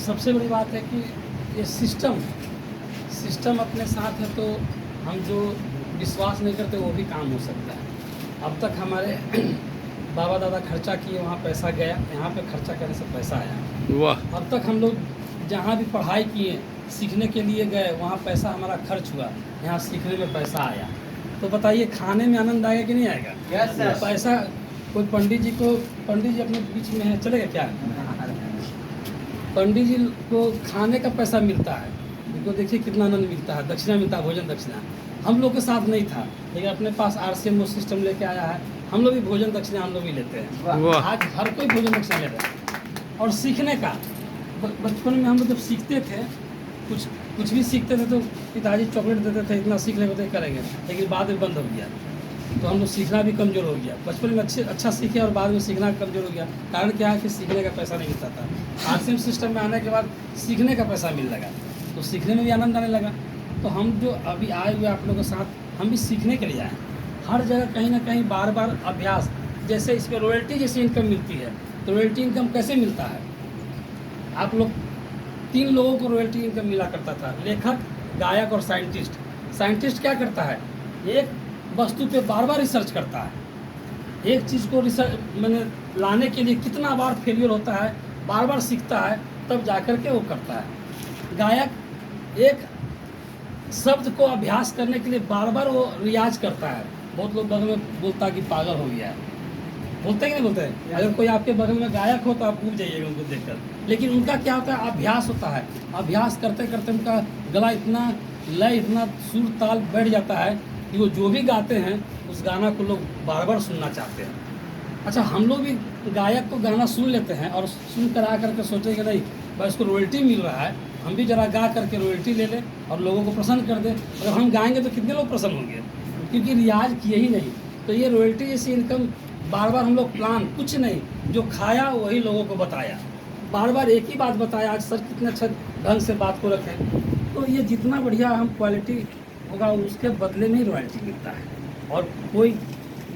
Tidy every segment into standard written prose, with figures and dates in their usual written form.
सबसे बड़ी बात है कि ये सिस्टम अपने साथ है, तो हम जो विश्वास नहीं करते वो भी काम हो सकता है। अब तक हमारे बाबा दादा खर्चा किए, वहाँ पैसा गया, यहाँ पे खर्चा करने से पैसा आया। वाह। अब तक हम लोग जहाँ भी पढ़ाई किए, सीखने के लिए गए, वहाँ पैसा हमारा खर्च हुआ, यहाँ सीखने में पैसा आया। तो बताइए खाने में आनंद आएगा कि नहीं आएगा? Yes, sir. पैसा कोई पंडित जी अपने बीच में है, चलेगा क्या? पंडित जी को खाने का पैसा मिलता है, उनको देखिए कितना आनंद मिलता है, दक्षिणा मिलता है, भोजन दक्षिणा। हम लोग के साथ नहीं था, लेकिन अपने पास RCM वो सिस्टम लेके आया है, हम लोग भी भोजन दक्षिणा हम लोग भी लेते हैं। वाह। आज हर कोई भोजन दक्षिणा ले रहा है। और सीखने का बचपन में हम लोग जब सीखते थे, कुछ भी सीखते थे तो पिताजी चॉकलेट देते थे, इतना सीख ले तो करेंगे, लेकिन बाद में बंद हो गया, तो हम लोग सीखना भी कमज़ोर हो गया। बचपन में अच्छा सीखे और बाद में सीखना कमज़ोर हो गया। कारण क्या है कि सीखने का पैसा नहीं मिलता था। RCM सिस्टम में आने के बाद सीखने का पैसा मिल लगा, तो सीखने में भी आनंद आने लगा। तो हम जो अभी आए हुए आप लोगों के साथ, हम भी सीखने के लिए आए। हर जगह कहीं ना कहीं बार बार अभ्यास, जैसे इस पर रॉयल्टी जैसी इनकम मिलती है, तो रॉयल्टी इनकम कैसे मिलता है? आप लोग 3 लोगों को रॉयल्टी इनकम मिला करता था, लेखक, गायक और साइंटिस्ट। साइंटिस्ट क्या करता है? एक वस्तु पे बार बार रिसर्च करता है। एक चीज़ को मैंने लाने के लिए कितना बार फेलियर होता है, बार बार सीखता है, तब जाकर के वो करता है। गायक एक शब्द को अभ्यास करने के लिए बार बार वो रियाज करता है। बहुत लोग बगल में बोलता है कि पागल हो गया है, बोलते हैं कि नहीं बोलते हैं? अगर कोई आपके बगल में गायक हो तो आप पूछ जाइएगा उनको देखकर। लेकिन उनका क्या होता है? अभ्यास होता है। अभ्यास करते करते उनका गला इतना, लय इतना, सुर ताल बैठ जाता है कि वो जो भी गाते हैं उस गाना को लोग बार बार सुनना चाहते हैं। अच्छा, हम लोग भी गायक को गाना सुन लेते हैं और सुन कर आ करके सोचेंगे नहीं भाई इसको रॉयल्टी मिल रहा है, हम भी जरा गा करके रॉयल्टी ले लें और लोगों को प्रसन्न कर दें। अगर हम गाएंगे तो कितने लोग प्रसन्न होंगे, क्योंकि रियाज किए ही नहीं। तो ये रॉयल्टी जैसी इनकम बार बार हम लोग प्लान, कुछ नहीं, जो खाया वही लोगों को बताया, बार बार एक ही बात बताया। आज सर कितने अच्छे ढंग से बात को रखें, तो ये जितना बढ़िया हम क्वालिटी होगा उसके बदले में ही रॉयल्टी मिलता है। और कोई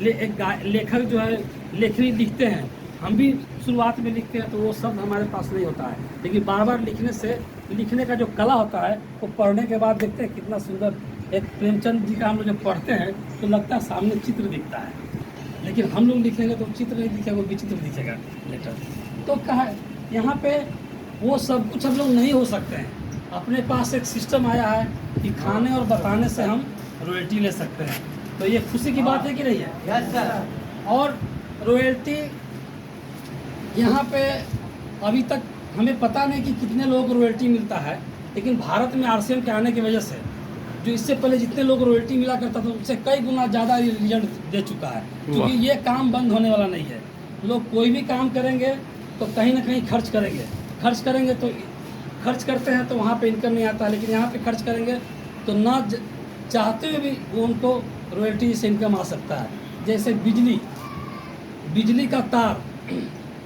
एक लेखक जो है लेखनी लिखते हैं, हम भी शुरुआत में लिखते हैं तो वो शब्द हमारे पास नहीं होता है, लेकिन बार बार लिखने से, लिखने का जो कला होता है वो पढ़ने के बाद देखते हैं कितना सुंदर। एक प्रेमचंद जी का हम लोग जब पढ़ते हैं तो लगता है सामने चित्र दिखता है, लेकिन हम लोग लिखेंगे तो चित्र नहीं दिखेगा, वो विचित्र दिखेगा लेटर। तो कहा यहाँ पे वो सब कुछ हम लोग नहीं हो सकते हैं। अपने पास एक सिस्टम आया है कि खाने और बताने से हम रॉयल्टी ले सकते हैं, तो ये खुशी की बात है कि नहीं है? Yes, sir. और रॉयल्टी यहाँ पे अभी तक हमें पता नहीं कि कितने लोगों को रॉयल्टी मिलता है, लेकिन भारत में RCM के आने की वजह से जो इससे पहले जितने लोग रॉयल्टी मिला करता था उससे कई गुना ज़्यादा रिजल्ट दे चुका है। क्योंकि ये काम बंद होने वाला नहीं है। लोग कोई भी काम करेंगे तो कहीं ना कहीं खर्च करेंगे तो खर्च करते हैं तो वहाँ पे इनकम नहीं आता है, लेकिन यहाँ पे खर्च करेंगे तो ना चाहते हुए भी वो उनको रॉयल्टी से इनकम आ सकता है। जैसे बिजली का तार,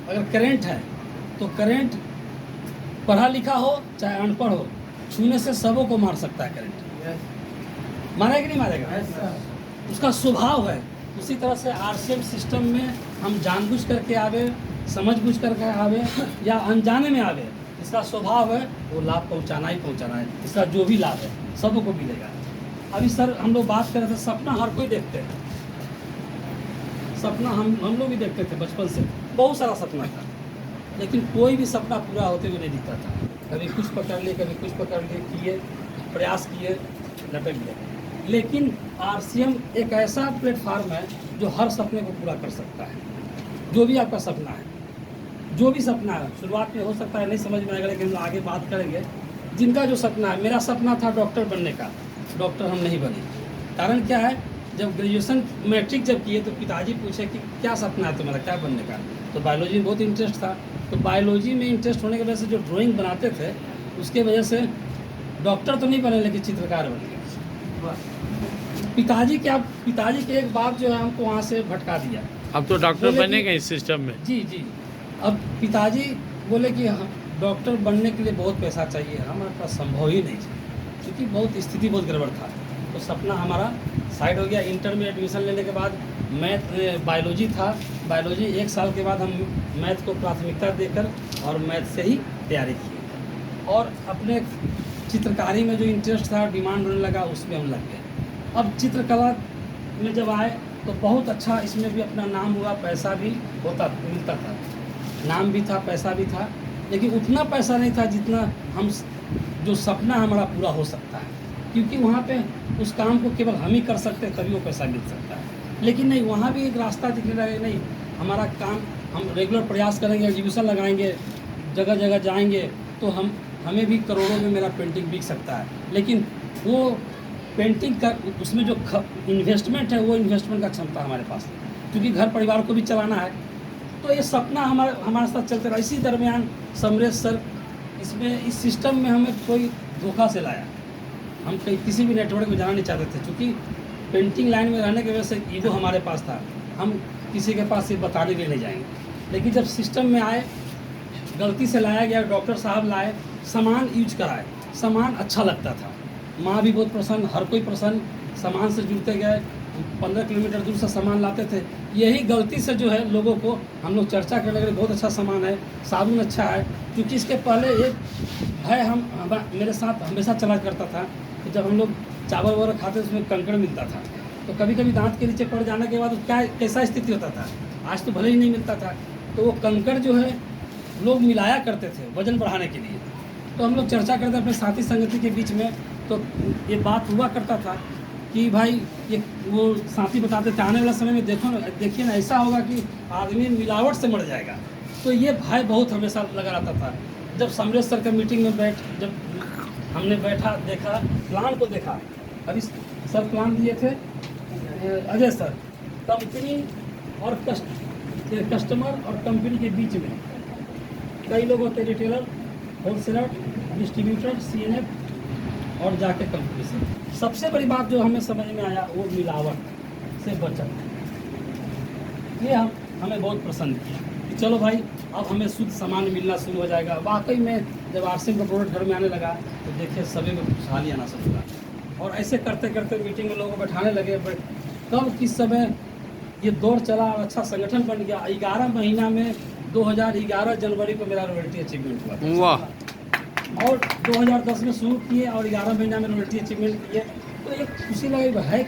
अगर करंट है तो करंट पढ़ा लिखा हो चाहे अनपढ़ हो, छूने से सबों को मार सकता है करंट। मारेगा कि नहीं मारेगा? Yes, sir. उसका स्वभाव है। उसी तरह से RCM सिस्टम में हम जानबूझ करके आवे, समझबूझ करके आवे या अनजाने में आवे, इसका स्वभाव है वो लाभ पहुंचाना ही पहुंचाना है। इसका जो भी लाभ है सबों को मिलेगा। अभी सर हम लोग बात कर रहे थे, सपना हर कोई देखते हैं। सपना हम लोग भी देखते थे बचपन से, बहुत सारा सपना था, लेकिन कोई भी सपना पूरा होते हुए नहीं दिखता था। कभी कुछ पकड़ लिए, कभी कुछ पकड़ लिए, किए प्रयास किए, लटक गए। लेकिन RCM एक ऐसा प्लेटफार्म है जो हर सपने को पूरा कर सकता है। जो भी आपका सपना है, जो भी सपना है, शुरुआत में हो सकता है नहीं समझ में आएगा, लेकिन हम आगे बात करेंगे। जिनका जो सपना है, मेरा सपना था डॉक्टर बनने का, डॉक्टर हम नहीं बने। कारण क्या है? जब ग्रेजुएशन मैट्रिक जब किए तो पिताजी पूछे कि क्या सपना है तुम्हारा, क्या बनने का? तो बायोलॉजी में बहुत इंटरेस्ट था, तो बायोलॉजी में इंटरेस्ट होने की वजह से जो ड्राइंग बनाते थे उसके वजह से डॉक्टर तो नहीं बने, लेकिन चित्रकार बन गए। पिताजी के एक बात जो है हमको वहाँ से भटका दिया। अब तो डॉक्टर बनेगा इस सिस्टम में। जी। अब पिताजी बोले कि डॉक्टर बनने के लिए बहुत पैसा चाहिए, हमारे पास संभव ही नहीं था, क्योंकि बहुत स्थिति बहुत गड़बड़ था। तो सपना हमारा साइड हो गया। इंटर में एडमिशन लेने के बाद बायोलॉजी था, बायोलॉजी 1 साल के बाद हम मैथ को प्राथमिकता देकर और मैथ से ही तैयारी की। और अपने चित्रकारी में जो इंटरेस्ट था, डिमांड होने लगा, उसमें हम लग गए। अब चित्रकला में जब आए तो बहुत अच्छा इसमें भी अपना नाम हुआ, पैसा भी मिलता था, नाम भी था, पैसा भी था, लेकिन उतना पैसा नहीं था जितना हम जो सपना हमारा पूरा हो सकता है, क्योंकि वहाँ पे उस काम को केवल हम ही कर सकते हैं, तभी वो पैसा मिल सकता है। लेकिन नहीं, वहाँ भी एक रास्ता दिखने लगा, नहीं हमारा काम हम रेगुलर प्रयास करेंगे, एग्जीबिशन लगाएंगे, जगह जगह जाएंगे, तो हमें भी करोड़ों में मेरा पेंटिंग बिक सकता है। लेकिन वो पेंटिंग का उसमें जो इन्वेस्टमेंट है, वो इन्वेस्टमेंट का क्षमता हमारे पास नहीं, क्योंकि घर परिवार को भी चलाना है। तो ये सपना हमारे साथ चलते रहा। इसी दरमियान समरेश सर इसमें इस सिस्टम में हमें कोई धोखा से लाया। हम किसी भी नेटवर्क में जाना नहीं चाहते थे, क्योंकि पेंटिंग लाइन में रहने की वजह से ईगो हमारे पास था, हम किसी के पास ये बताने के लिए नहीं जाएंगे। लेकिन जब सिस्टम में आए, गलती से लाया गया, डॉक्टर साहब लाए, सामान यूज कराए, सामान अच्छा लगता था, माँ भी बहुत प्रसन्न, हर कोई प्रसन्न, सामान से जुड़ते गए, 15 किलोमीटर दूर से सामान लाते थे। यही गलती से जो है लोगों को हम लोग चर्चा करने लगे, बहुत अच्छा सामान है, साबुन अच्छा है। क्योंकि इसके पहले एक है मेरे साथ हमेशा चला करता था कि जब हम लोग चावल वगैरह खाते तो उसमें कंकड़ मिलता था, तो कभी कभी दांत के नीचे पड़ जाने के बाद कैसा स्थिति होता था, आज तो भले ही नहीं मिलता था, तो वो कंकड़ जो है लोग मिलाया करते थे वजन बढ़ाने के लिए। तो हम लोग चर्चा करते अपने साथी संगति के बीच में, तो ये बात हुआ करता था कि भाई ये वो साथी बताते थे आने वाला समय में देखिए ना ऐसा होगा कि आदमी मिलावट से मर जाएगा। तो ये भय बहुत हमेशा लगा रहता था। जब समरेश सर के मीटिंग में जब हमने बैठा, देखा प्लान को, देखा अभी सर प्लान दिए थे अजय सर, कंपनी और कस्टमर और कंपनी के बीच में कई लोग होते, रिटेलर, होलसेलर, डिस्ट्रीब्यूटर, CNF और जाके कंपनी से। सबसे बड़ी बात जो हमें समझ में आया वो मिलावट से बचत। ये हमें बहुत पसंद किया कि चलो भाई अब हमें शुद्ध सामान मिलना शुरू हो जाएगा। वाकई में जब RCM का प्रोडक्ट घर में आने लगा तो देखिए सभी में खुशहाली आना शुरू हुआ, और ऐसे करते करते मीटिंग में लोगों को बैठाने लगे। कब किस समय ये दौर चला और अच्छा संगठन बन गया। 11 महीना में 2011 जनवरी को मेरा रॉयल्टी अचीवमेंट हुआ था। वाह। और 2010 में शुरू किए और 11 महीना में रॉयल्टी अचीवमेंट किए, तो एक खुशी लगी है